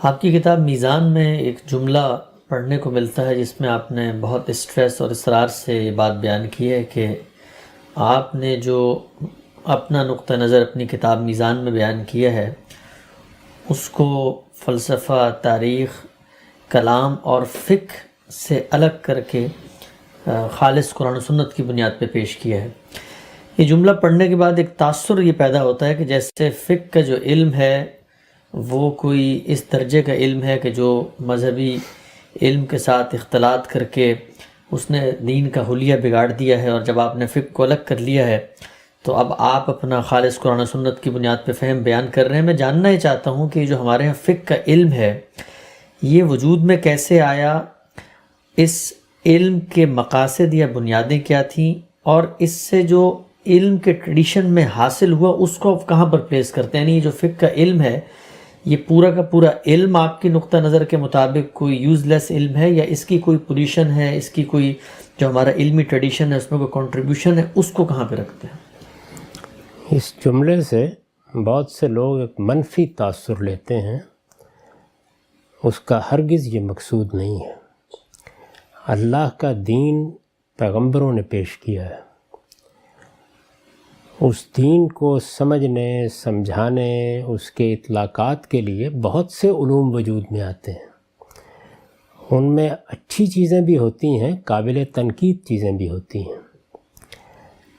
آپ کی کتاب میزان میں ایک جملہ پڑھنے کو ملتا ہے جس میں آپ نے بہت اسٹریس اور اصرار سے یہ بات بیان کی ہے کہ آپ نے جو اپنا نقطہ نظر اپنی کتاب میزان میں بیان کیا ہے اس کو فلسفہ، تاریخ، کلام اور فقہ سے الگ کر کے خالص قرآن و سنت کی بنیاد پہ پیش کیا ہے۔ یہ جملہ پڑھنے کے بعد ایک تاثر یہ پیدا ہوتا ہے کہ جیسے فقہ کا جو علم ہے وہ کوئی اس درجے کا علم ہے کہ جو مذہبی علم کے ساتھ اختلاط کر کے اس نے دین کا حلیہ بگاڑ دیا ہے، اور جب آپ نے فقہ کو الگ کر لیا ہے تو اب آپ اپنا خالص قرآن و سنت کی بنیاد پہ فہم بیان کر رہے ہیں۔ میں جاننا ہی چاہتا ہوں کہ جو ہمارے ہاں فقہ کا علم ہے یہ وجود میں کیسے آیا، اس علم کے مقاصد یا بنیادیں کیا تھیں، اور اس سے جو علم کے ٹریڈیشن میں حاصل ہوا اس کو آپ کہاں پر پلیس کرتے ہیں؟ یعنی یہ جو فقہ کا علم ہے یہ پورا کا پورا علم آپ کی نقطہ نظر کے مطابق کوئی یوز لیس علم ہے، یا اس کی کوئی پوزیشن ہے، اس کی کوئی جو ہمارا علمی ٹریڈیشن ہے اس میں کوئی کنٹریبیوشن ہے، اس کو کہاں پہ رکھتے ہیں؟ اس جملے سے بہت سے لوگ ایک منفی تاثر لیتے ہیں، اس کا ہرگز یہ مقصود نہیں ہے۔ اللہ کا دین پیغمبروں نے پیش کیا ہے، اس دین کو سمجھنے، سمجھانے، اس کے اطلاقات کے لیے بہت سے علوم وجود میں آتے ہیں۔ ان میں اچھی چیزیں بھی ہوتی ہیں، قابل تنقید چیزیں بھی ہوتی ہیں۔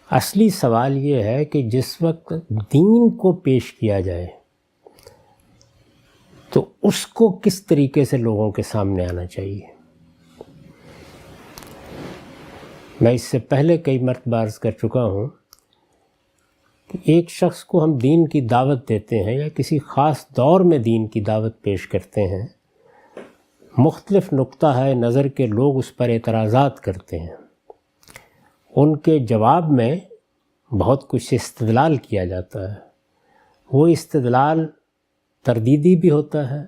اصلی سوال یہ ہے کہ جس وقت دین کو پیش کیا جائے تو اس کو کس طریقے سے لوگوں کے سامنے آنا چاہیے۔ میں اس سے پہلے کئی مرتبہ عرض کر چکا ہوں کہ ایک شخص کو ہم دین کی دعوت دیتے ہیں یا کسی خاص دور میں دین کی دعوت پیش کرتے ہیں، مختلف نقطہ ہے نظر کے لوگ اس پر اعتراضات کرتے ہیں، ان کے جواب میں بہت کچھ استدلال کیا جاتا ہے۔ وہ استدلال تردیدی بھی ہوتا ہے،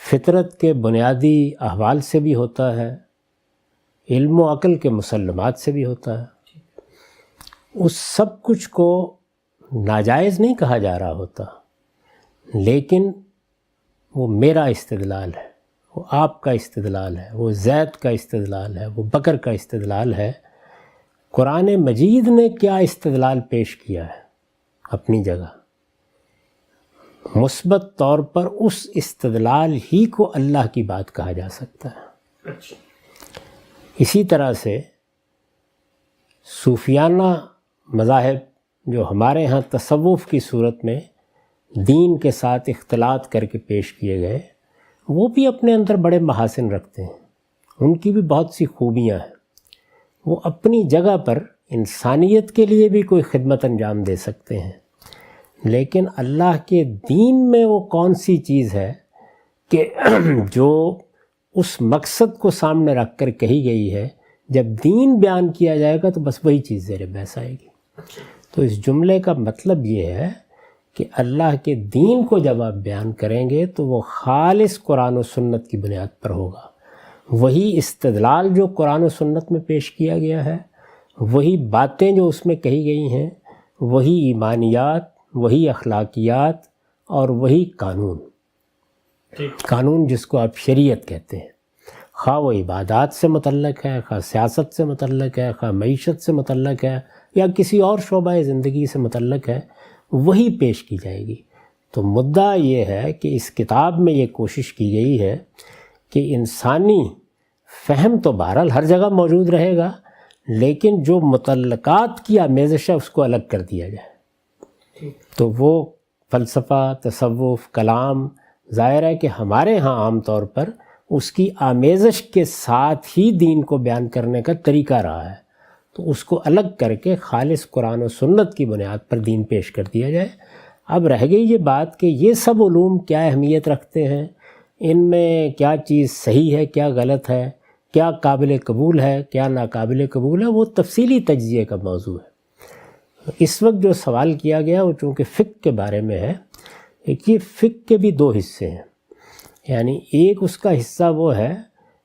فطرت کے بنیادی احوال سے بھی ہوتا ہے، علم و عقل کے مسلمات سے بھی ہوتا ہے۔ اس سب کچھ کو ناجائز نہیں کہا جا رہا ہوتا، لیکن وہ میرا استدلال ہے، وہ آپ کا استدلال ہے، وہ زید کا استدلال ہے، وہ بکر کا استدلال ہے۔ قرآن مجید نے کیا استدلال پیش کیا ہے اپنی جگہ، مثبت طور پر اس استدلال ہی کو اللہ کی بات کہا جا سکتا ہے۔ اسی طرح سے صوفیانہ مذاہب جو ہمارے ہاں تصوف کی صورت میں دین کے ساتھ اختلاط کر کے پیش کیے گئے، وہ بھی اپنے اندر بڑے محاسن رکھتے ہیں، ان کی بھی بہت سی خوبیاں ہیں، وہ اپنی جگہ پر انسانیت کے لیے بھی کوئی خدمت انجام دے سکتے ہیں، لیکن اللہ کے دین میں وہ کون سی چیز ہے کہ جو اس مقصد کو سامنے رکھ کر کہی گئی ہے، جب دین بیان کیا جائے گا تو بس وہی چیز زیر بحث آئے گی۔ تو اس جملے کا مطلب یہ ہے کہ اللہ کے دین کو جب آپ بیان کریں گے تو وہ خالص قرآن و سنت کی بنیاد پر ہوگا۔ وہی استدلال جو قرآن و سنت میں پیش کیا گیا ہے، وہی باتیں جو اس میں کہی گئی ہیں، وہی ایمانیات، وہی اخلاقیات اور وہی قانون جس کو آپ شریعت کہتے ہیں، خواہ وہ عبادات سے متعلق ہے، خواہ سیاست سے متعلق ہے، خواہ معیشت سے متعلق ہے، یا کسی اور شعبہ زندگی سے متعلق ہے، وہی پیش کی جائے گی۔ تو مدعا یہ ہے کہ اس کتاب میں یہ کوشش کی گئی ہے کہ انسانی فہم تو بہرحال ہر جگہ موجود رہے گا، لیکن جو متعلقات کی آمیزش ہے اس کو الگ کر دیا جائے۔ تو وہ فلسفہ، تصوف، کلام، ظاہر ہے کہ ہمارے ہاں عام طور پر اس کی آمیزش کے ساتھ ہی دین کو بیان کرنے کا طریقہ رہا ہے، تو اس کو الگ کر کے خالص قرآن و سنت کی بنیاد پر دین پیش کر دیا جائے۔ اب رہ گئی یہ بات کہ یہ سب علوم کیا اہمیت رکھتے ہیں، ان میں کیا چیز صحیح ہے، کیا غلط ہے، کیا قابل قبول ہے، کیا ناقابل قبول ہے، وہ تفصیلی تجزیے کا موضوع ہے۔ اس وقت جو سوال کیا گیا وہ چونکہ فقہ کے بارے میں ہے، ایک یہ فقہ کے بھی دو حصے ہیں، یعنی ایک اس کا حصہ وہ ہے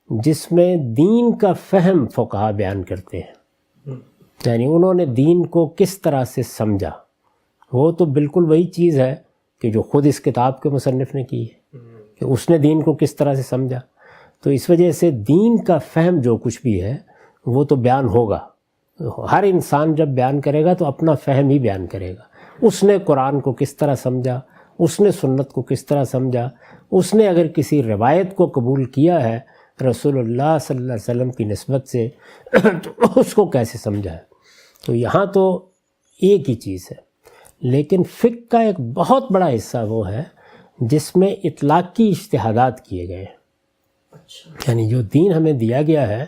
جس میں دین کا فہم فقہا بیان کرتے ہیں، یعنی انہوں نے دین کو کس طرح سے سمجھا، وہ تو بالکل وہی چیز ہے کہ جو خود اس کتاب کے مصنف نے کی ہے، کہ اس نے دین کو کس طرح سے سمجھا. تو اس وجہ سے دین کا فہم جو کچھ بھی ہے وہ تو بیان ہوگا. ہر انسان جب بیان کرے گا تو اپنا فہم ہی بیان کرے گا. اس نے قرآن کو کس طرح سمجھا, اس نے سنت کو کس طرح سمجھا, اس نے اگر کسی روایت کو قبول کیا ہے رسول اللہ صلی اللہ علیہ وسلم کی نسبت سے تو اس کو کیسے سمجھا ہے. تو یہاں تو ایک ہی چیز ہے. لیکن فقہ کا ایک بہت بڑا حصہ وہ ہے جس میں اطلاقی اجتہادات کیے گئے ہیں. یعنی جو دین ہمیں دیا گیا ہے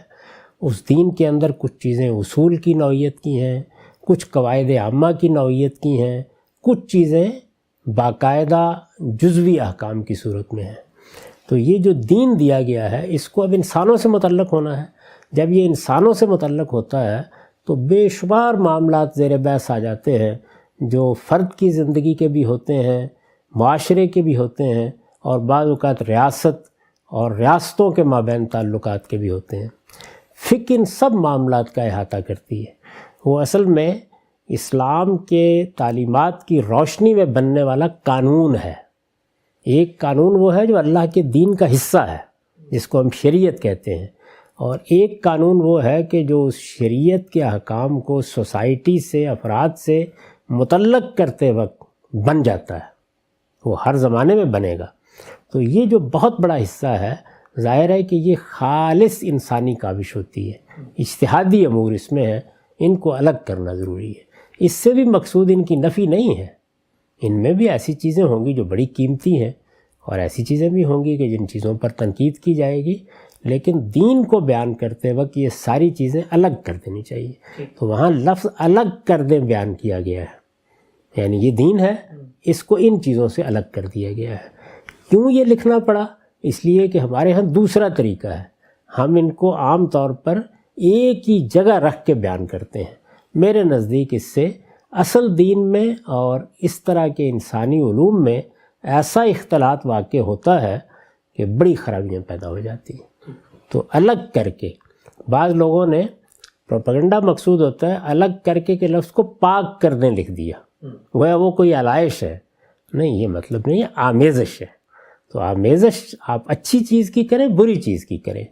اس دین کے اندر کچھ چیزیں اصول کی نوعیت کی ہیں, کچھ قواعد عامہ کی نوعیت کی ہیں, کچھ چیزیں باقاعدہ جزوی احکام کی صورت میں ہیں. تو یہ جو دین دیا گیا ہے اس کو اب انسانوں سے متعلق ہونا ہے. جب یہ انسانوں سے متعلق ہوتا ہے تو بے شمار معاملات زیر بحث آ جاتے ہیں جو فرد کی زندگی کے بھی ہوتے ہیں, معاشرے کے بھی ہوتے ہیں, اور بعض اوقات ریاست اور ریاستوں کے مابین تعلقات کے بھی ہوتے ہیں. فقہ ان سب معاملات کا احاطہ کرتی ہے. وہ اصل میں اسلام کے تعلیمات کی روشنی میں بننے والا قانون ہے. ایک قانون وہ ہے جو اللہ کے دین کا حصہ ہے جس کو ہم شریعت کہتے ہیں, اور ایک قانون وہ ہے کہ جو اس شریعت کے احکام کو سوسائٹی سے, افراد سے متعلق کرتے وقت بن جاتا ہے. وہ ہر زمانے میں بنے گا. تو یہ جو بہت بڑا حصہ ہے ظاہر ہے کہ یہ خالص انسانی کاوش ہوتی ہے. اجتہادی امور اس میں ہے, ان کو الگ کرنا ضروری ہے. اس سے بھی مقصود ان کی نفی نہیں ہے. ان میں بھی ایسی چیزیں ہوں گی جو بڑی قیمتی ہیں اور ایسی چیزیں بھی ہوں گی کہ جن چیزوں پر تنقید کی جائے گی, لیکن دین کو بیان کرتے وقت یہ ساری چیزیں الگ کر دینی چاہیے. تو وہاں لفظ الگ کر دیں بیان کیا گیا ہے, یعنی یہ دین ہے اس کو ان چیزوں سے الگ کر دیا گیا ہے. کیوں یہ لکھنا پڑا؟ اس لیے کہ ہمارے ہاں دوسرا طریقہ ہے, ہم ان کو عام طور پر ایک ہی جگہ رکھ کے بیان کرتے ہیں. میرے نزدیک اس سے اصل دین میں اور اس طرح کے انسانی علوم میں ایسا اختلاط واقع ہوتا ہے کہ بڑی خرابیاں پیدا ہو جاتی ہیں. تو الگ کر کے بعض لوگوں نے پروپیگنڈا مقصود ہوتا ہے الگ کر کے کہ لفظ کو پاک کرنے لکھ دیا, گویا وہ کوئی علائش ہے. نہیں, یہ مطلب نہیں ہے, آمیزش ہے. تو آمیزش آپ اچھی چیز کی کریں, بری چیز کی کریں.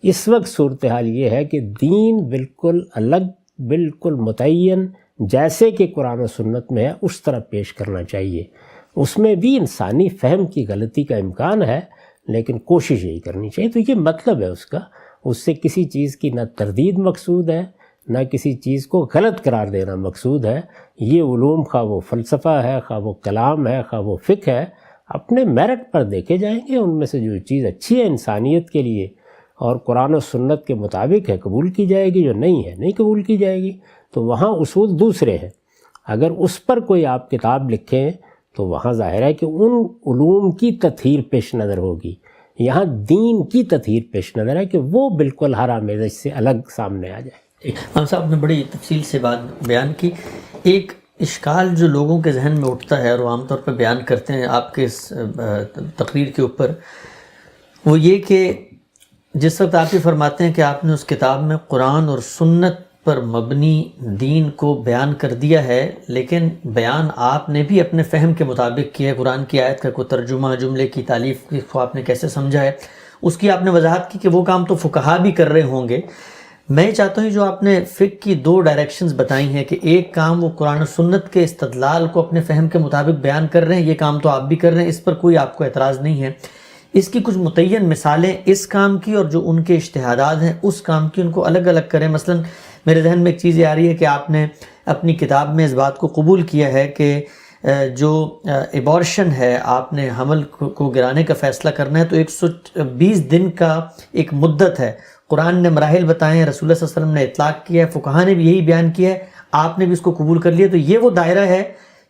اس وقت صورتحال یہ ہے کہ دین بالکل الگ, بالکل متعین, جیسے کہ قرآن و سنت میں ہے اس طرح پیش کرنا چاہیے. اس میں بھی انسانی فہم کی غلطی کا امکان ہے, لیکن کوشش یہی کرنی چاہیے. تو یہ مطلب ہے اس کا. اس سے کسی چیز کی نہ تردید مقصود ہے, نہ کسی چیز کو غلط قرار دینا مقصود ہے. یہ علوم خواہ وہ فلسفہ ہے, خواہ وہ کلام ہے, خواہ وہ فقہ ہے, اپنے میرٹ پر دیکھے جائیں گے. ان میں سے جو چیز اچھی ہے انسانیت کے لیے اور قرآن و سنت کے مطابق ہے قبول کی جائے گی, جو نہیں ہے نہیں قبول کی جائے گی. تو وہاں اصول دوسرے ہیں. اگر اس پر کوئی آپ کتاب لکھیں تو وہاں ظاہر ہے کہ ان علوم کی تطہیر پیش نظر ہوگی. یہاں دین کی تطہیر پیش نظر ہے کہ وہ بالکل ہر آمیزش سے الگ سامنے آ جائے. ہم صاحب نے بڑی تفصیل سے بات بیان کی. ایک اشکال جو لوگوں کے ذہن میں اٹھتا ہے اور وہ عام طور پر بیان کرتے ہیں آپ کے اس تقریر کے اوپر, وہ یہ کہ جس وقت آپ یہ فرماتے ہیں کہ آپ نے اس کتاب میں قرآن اور سنت پر مبنی دین کو بیان کر دیا ہے, لیکن بیان آپ نے بھی اپنے فہم کے مطابق کیا ہے. قرآن کی آیت کا کوئی ترجمہ, جملے کی تالیف کو آپ نے کیسے سمجھا ہے, اس کی آپ نے وضاحت کی کہ وہ کام تو فقہا بھی کر رہے ہوں گے. میں چاہتا ہوں جو آپ نے فقہ کی دو ڈائریکشنز بتائی ہیں کہ ایک کام وہ قرآن و سنت کے استدلال کو اپنے فہم کے مطابق بیان کر رہے ہیں, یہ کام تو آپ بھی کر رہے ہیں, اس پر کوئی آپ کو اعتراض نہیں ہے. اس کی کچھ متعین مثالیں اس کام کی اور جو ان کے اجتہادات ہیں اس کام کی, ان کو الگ الگ کریں. مثلا میرے ذہن میں ایک چیز یہ آ رہی ہے کہ آپ نے اپنی کتاب میں اس بات کو قبول کیا ہے کہ جو ایبارشن ہے, آپ نے حمل کو گرانے کا فیصلہ کرنا ہے تو 120 دن کا ایک مدت ہے. قرآن نے مراحل بتائے ہیں, رسول اللہ صلی اللہ علیہ وسلم نے اطلاق کیا ہے, فقہا نے بھی یہی بیان کیا ہے, آپ نے بھی اس کو قبول کر لیا. تو یہ وہ دائرہ ہے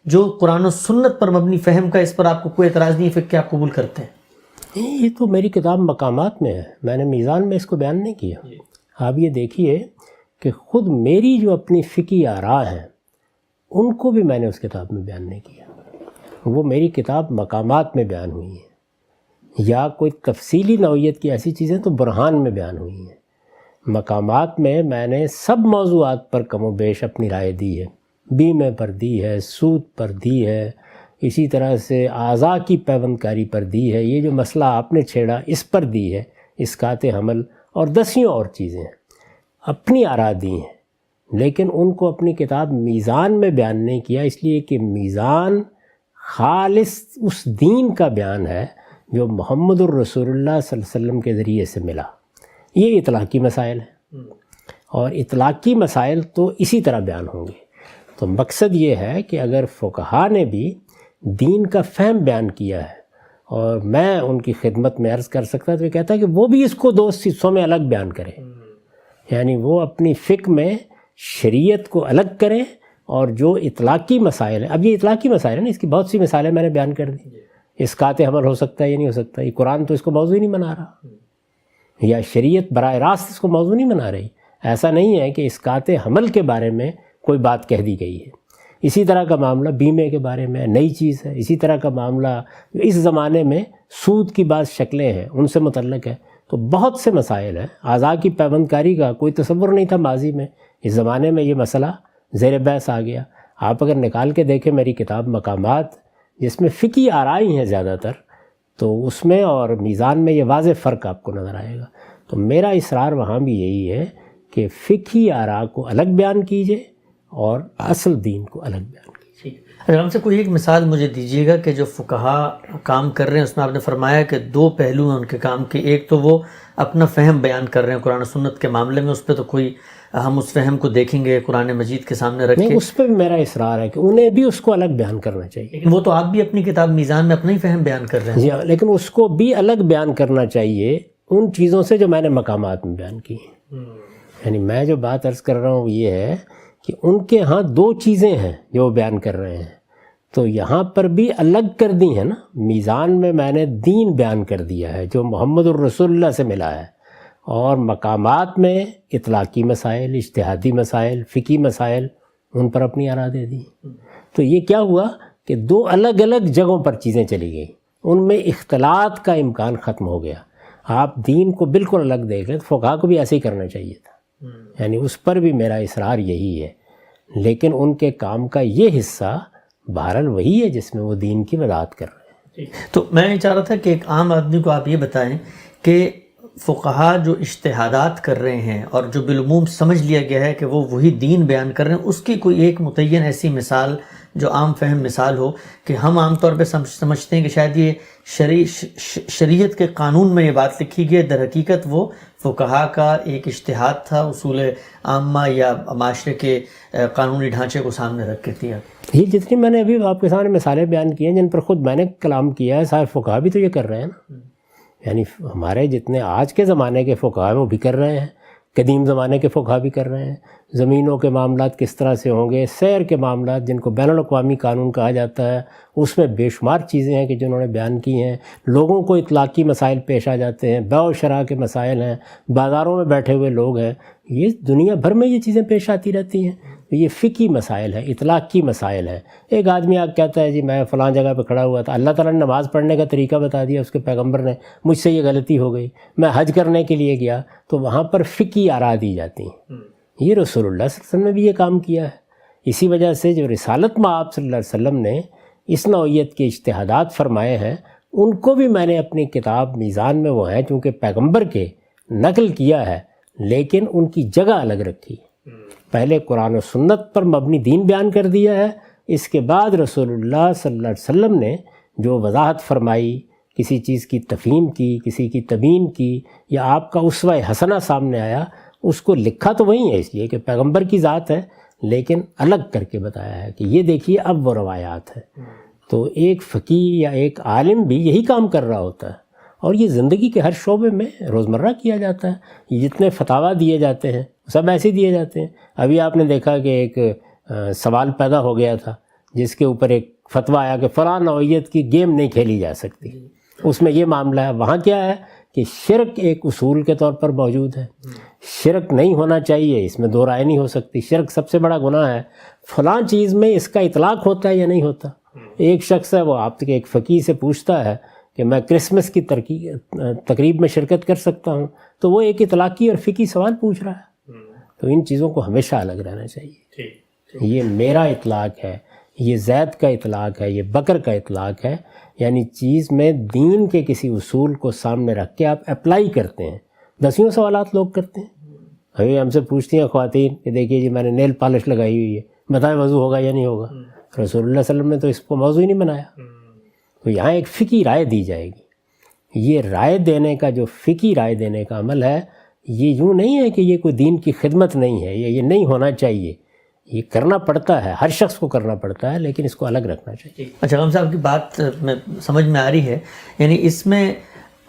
جو قرآن و سنت پر مبنی فہم کا, اس پر آپ کو کوئی اعتراض نہیں ہے, فقہ آپ قبول کرتے ہیں. یہ تو میری کتاب مقامات میں ہے, میں نے میزان میں اس کو بیان نہیں کیا. آپ یہ دیکھیے کہ خود میری جو اپنی فقہی آراء ہیں ان کو بھی میں نے اس کتاب میں بیان نہیں کیا. وہ میری کتاب مقامات میں بیان ہوئی ہیں, یا کوئی تفصیلی نوعیت کی ایسی چیزیں تو برہان میں بیان ہوئی ہیں. مقامات میں نے سب موضوعات پر کم و بیش اپنی رائے دی ہے. بیمے پر دی ہے, سود پر دی ہے, اسی طرح سے اعضاء کی پیوند کاری پر دی ہے، یہ جو مسئلہ آپ نے چھیڑا اس پر دی ہے، اسقاط حمل اور دسیوں اور چیزیں ہیں، اپنی آراء دی ہیں، لیکن ان کو اپنی کتاب میزان میں بیان نہیں کیا، اس لیے کہ میزان خالص اس دین کا بیان ہے جو محمد الرسول اللہ صلی اللہ علیہ وسلم کے ذریعے سے ملا۔ یہ اطلاقی مسائل ہیں، اور اطلاقی مسائل تو اسی طرح بیان ہوں گے۔ تو مقصد یہ ہے کہ اگر فقہا نے بھی دین کا فہم بیان کیا ہے، اور میں ان کی خدمت میں عرض کر سکتا تو یہ کہتا ہے کہ وہ بھی اس کو دو حصوں میں الگ بیان کریں، یعنی وہ اپنی فقہ میں شریعت کو الگ کریں، اور جو اطلاقی مسائل ہیں، اب یہ اطلاقی مسائل ہیں نا، اس کی بہت سی مثالیں میں نے بیان کر دی۔ اسقاط حمل ہو سکتا ہے یا نہیں ہو سکتا، یہ قرآن تو اس کو موضوع نہیں بنا رہا، یا شریعت براہ راست اس کو موضوع نہیں بنا رہی۔ ایسا نہیں ہے کہ اسقاط حمل کے بارے میں کوئی بات کہہ دی گئی ہے۔ اسی طرح کا معاملہ بیمے کے بارے میں نئی چیز ہے، اسی طرح کا معاملہ اس زمانے میں سود کی بعض شکلیں ہیں ان سے متعلق ہے۔ تو بہت سے مسائل ہیں، اعضاء کی پیوند کاری کا کوئی تصور نہیں تھا ماضی میں، اس زمانے میں یہ مسئلہ زیر بحث آ گیا۔ آپ اگر نکال کے دیکھیں میری کتاب مقامات، جس میں فقہی آرائی ہیں زیادہ تر، تو اس میں اور میزان میں یہ واضح فرق آپ کو نظر آئے گا۔ تو میرا اصرار وہاں بھی یہی ہے کہ فقہی آراء کو الگ بیان کیجئے اور اصل دین کو الگ بیان کیجئے۔ اگر ہم سے کوئی ایک مثال مجھے دیجیے گا کہ جو فقہا کام کر رہے ہیں، اس میں آپ نے فرمایا کہ دو پہلو ہیں ان کے کام کے، ایک تو وہ اپنا فہم بیان کر رہے ہیں قرآن و سنت کے معاملے میں، اس پہ تو کوئی ہم اس فہم کو دیکھیں گے قرآن مجید کے سامنے رکھ کے، نہیں، اس پہ بھی میرا اصرار ہے کہ انہیں بھی اس کو الگ بیان کرنا چاہیے۔ لیکن وہ تو آپ بھی اپنی کتاب میزان میں اپنا ہی فہم بیان کر رہے ہیں۔ جی ہاں، لیکن اس کو بھی الگ بیان کرنا چاہیے ان چیزوں سے جو میں نے مقامات میں بیان کی ہیں۔ یعنی میں جو بات عرض کر رہا ہوں یہ ہے کہ ان کے ہاں دو چیزیں ہیں جو وہ بیان کر رہے ہیں، تو یہاں پر بھی الگ کر دی ہیں نا۔ میزان میں نے دین بیان کر دیا ہے جو محمد الرسول اللہ سے ملا ہے، اور مقامات میں اطلاقی مسائل، اجتہادی مسائل، فقہی مسائل، ان پر اپنی آراء دے دی۔ تو یہ کیا ہوا کہ دو الگ الگ جگہوں پر چیزیں چلی گئیں، ان میں اختلاط کا امکان ختم ہو گیا۔ آپ دین کو بالکل الگ دیکھ لیں، تو فقہا کو بھی ایسے ہی کرنا چاہیے تھا، یعنی اس پر بھی میرا اصرار یہی ہے۔ لیکن ان کے کام کا یہ حصہ بہرحال وہی ہے جس میں وہ دین کی وضاحت کر رہے ہیں۔ تو میں یہ چاہ رہا تھا کہ ایک عام آدمی کو آپ یہ بتائیں کہ فقہا جو اجتہادات کر رہے ہیں اور جو بالعموم سمجھ لیا گیا ہے کہ وہ وہی دین بیان کر رہے ہیں، اس کی کوئی ایک متعین ایسی مثال جو عام فہم مثال ہو کہ ہم عام طور پہ سمجھتے ہیں کہ شاید یہ شریعت کے قانون میں یہ بات لکھی گئی، در حقیقت وہ فقہا کا ایک اجتہاد تھا، اصول عامہ یا معاشرے کے قانونی ڈھانچے کو سامنے رکھ کے دیا۔ یہ جتنی میں نے ابھی آپ کے سامنے مثالیں بیان کی ہیں جن پر خود میں نے کلام کیا ہے، سارے فقہا بھی تو یہ کر رہے ہیں نا۔ یعنی ہمارے جتنے آج کے زمانے کے فقہا ہیں وہ بھی کر رہے ہیں، قدیم زمانے کے فقہا بھی کر رہے ہیں۔ زمینوں کے معاملات کس طرح سے ہوں گے، سیر کے معاملات جن کو بین الاقوامی قانون کہا جاتا ہے، اس میں بے شمار چیزیں ہیں کہ جنہوں نے بیان کی ہیں۔ لوگوں کو اطلاقی مسائل پیش آ جاتے ہیں، بیع و شراء کے مسائل ہیں، بازاروں میں بیٹھے ہوئے لوگ ہیں، یہ دنیا بھر میں یہ چیزیں پیش آتی رہتی ہیں۔ یہ فقہی مسائل ہیں، اطلاقی مسائل ہیں۔ ایک آدمی آ کہتا ہے جی میں فلاں جگہ پہ کھڑا ہوا تھا، اللہ تعالیٰ نے نماز پڑھنے کا طریقہ بتا دیا اس کے پیغمبر نے، مجھ سے یہ غلطی ہو گئی، میں حج کرنے کے لیے گیا، تو وہاں پر فقہی آراء دی جاتی ہیں۔ یہ رسول اللہ صلی اللہ علیہ وسلم نے بھی یہ کام کیا ہے۔ اسی وجہ سے جو رسالت مآب صلی اللہ علیہ وسلم نے اس نوعیت کے اجتہادات فرمائے ہیں، ان کو بھی میں نے اپنی کتاب میزان میں وہ ہیں چونکہ پیغمبر کے نقل کیا ہے، لیکن ان کی جگہ الگ رکھی۔ پہلے قرآن و سنت پر مبنی دین بیان کر دیا ہے، اس کے بعد رسول اللہ صلی اللہ علیہ وسلم نے جو وضاحت فرمائی، کسی چیز کی تفہیم کی، کسی کی تبیین کی، یا آپ کا اسوہ حسنہ سامنے آیا، اس کو لکھا تو وہی ہے، اس لیے کہ پیغمبر کی ذات ہے، لیکن الگ کر کے بتایا ہے کہ یہ دیکھیے اب وہ روایات ہے۔ تو ایک فقیہ یا ایک عالم بھی یہی کام کر رہا ہوتا ہے، اور یہ زندگی کے ہر شعبے میں روزمرہ کیا جاتا ہے۔ یہ جتنے فتاویٰ دیے جاتے ہیں سب ایسے دیے جاتے ہیں۔ ابھی آپ نے دیکھا کہ ایک سوال پیدا ہو گیا تھا جس کے اوپر ایک فتویٰ آیا کہ فلاں نوعیت کی گیم نہیں کھیلی جا سکتی، اس میں یہ معاملہ ہے۔ وہاں کیا ہے کہ شرک ایک اصول کے طور پر موجود ہے، شرک نہیں ہونا چاہیے، اس میں دو رائے نہیں ہو سکتی، شرک سب سے بڑا گناہ ہے۔ فلاں چیز میں اس کا اطلاق ہوتا ہے یا نہیں ہوتا۔ ایک شخص ہے وہ آپ کے ایک فقیہ سے پوچھتا ہے کہ میں کرسمس کی تقریب میں شرکت کر سکتا ہوں، تو وہ ایک اطلاقی اور فقہی سوال پوچھ رہا ہے۔ تو ان چیزوں کو ہمیشہ الگ رہنا چاہیے۔ یہ میرا اطلاق ہے یہ زید کا اطلاق ہے، یہ بکر کا اطلاق ہے، یعنی چیز میں دین کے کسی اصول کو سامنے رکھ کے آپ اپلائی کرتے ہیں۔ دسیوں سوالات لوگ کرتے ہیں، ابھی ہم سے پوچھتی ہیں خواتین کہ دیکھیے جی میں نے نیل پالش لگائی ہوئی ہے، بتائیں وضو ہوگا یا نہیں ہوگا؟ رسول اللہ صلی اللہ علیہ وسلم نے تو اس کو موضوع ہی نہیں بنایا۔ تو یہاں ایک فقہی رائے دی جائے گی، یہ رائے دینے کا جو فقہی رائے دینے کا عمل ہے، یہ یوں نہیں ہے کہ یہ کوئی دین کی خدمت نہیں ہے، یہ نہیں ہونا چاہیے، یہ کرنا پڑتا ہے، ہر شخص کو کرنا پڑتا ہے، لیکن اس کو الگ رکھنا چاہیے۔ اچھا غم صاحب کی بات میں سمجھ میں آ رہی ہے، یعنی اس میں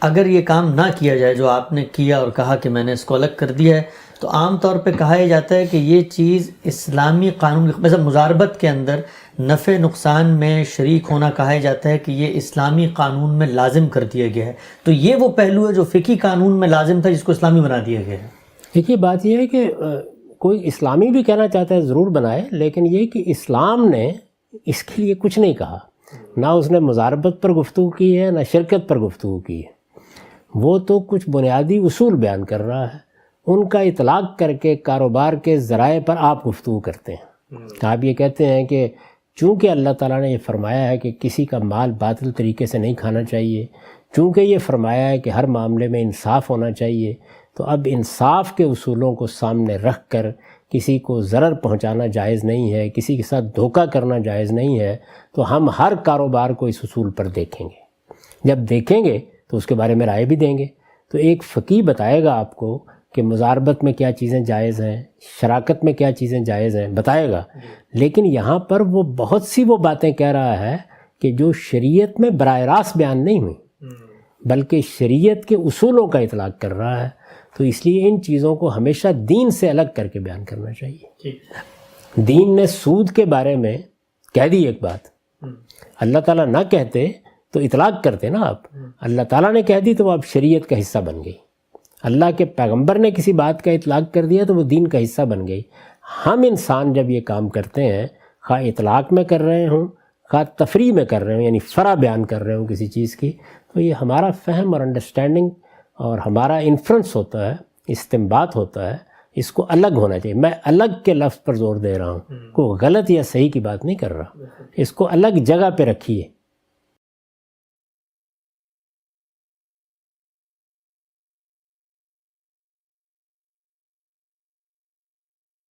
اگر یہ کام نہ کیا جائے جو آپ نے کیا اور کہا کہ میں نے اس کو الگ کر دیا ہے، تو عام طور پہ کہا یہ جاتا ہے کہ یہ چیز اسلامی قانون، مثلا مضاربت کے اندر نفع نقصان میں شریک ہونا کہا جاتا ہے کہ یہ اسلامی قانون میں لازم کر دیا گیا ہے، تو یہ وہ پہلو ہے جو فقہی قانون میں لازم تھا جس کو اسلامی بنا دیا گیا ہے۔ دیکھیے بات یہ ہے کہ کوئی اسلامی بھی کہنا چاہتا ہے ضرور بنائے، لیکن یہ کہ اسلام نے اس کے لیے کچھ نہیں کہا، نہ اس نے مضاربت پر گفتگو کی ہے، نہ شرکت پر گفتگو کی ہے، وہ تو کچھ بنیادی اصول بیان کر رہا ہے، ان کا اطلاق کر کے کاروبار کے ذرائع پر آپ گفتگو کرتے ہیں۔ آپ یہ کہتے ہیں کہ چونکہ اللہ تعالیٰ نے یہ فرمایا ہے کہ کسی کا مال باطل طریقے سے نہیں کھانا چاہیے، چونکہ یہ فرمایا ہے کہ ہر معاملے میں انصاف ہونا چاہیے، تو اب انصاف کے اصولوں کو سامنے رکھ کر کسی کو ضرر پہنچانا جائز نہیں ہے، کسی کے ساتھ دھوکہ کرنا جائز نہیں ہے، تو ہم ہر کاروبار کو اس اصول پر دیکھیں گے۔ جب دیکھیں گے تو اس کے بارے میں رائے بھی دیں گے۔ تو ایک فقیہ بتائے گا آپ کو کہ مضاربت میں کیا چیزیں جائز ہیں، شراکت میں کیا چیزیں جائز ہیں، بتائے گا، لیکن یہاں پر وہ بہت سی وہ باتیں کہہ رہا ہے کہ جو شریعت میں براہ راست بیان نہیں ہوئی، بلکہ شریعت کے اصولوں کا اطلاق کر رہا ہے۔ تو اس لیے ان چیزوں کو ہمیشہ دین سے الگ کر کے بیان کرنا چاہیے۔ دین نے سود کے بارے میں کہہ دی ایک بات، اللہ تعالیٰ نہ کہتے تو اطلاق کرتے نا آپ، اللہ تعالیٰ نے کہہ دی تو وہ اب شریعت کا حصہ بن گئی، اللہ کے پیغمبر نے کسی بات کا اطلاق کر دیا تو وہ دین کا حصہ بن گئی۔ ہم انسان جب یہ کام کرتے ہیں، خواہ اطلاق میں کر رہے ہوں، خواہ تفریح میں کر رہے ہوں، یعنی فرع بیان کر رہے ہوں کسی چیز کی، تو یہ ہمارا فہم اور انڈرسٹینڈنگ اور ہمارا انفرنس ہوتا ہے، استنباط ہوتا ہے، اس کو الگ ہونا چاہیے۔ میں الگ کے لفظ پر زور دے رہا ہوں، کوئی غلط یا صحیح کی بات نہیں کر رہا، اس کو الگ جگہ پہ رکھیے۔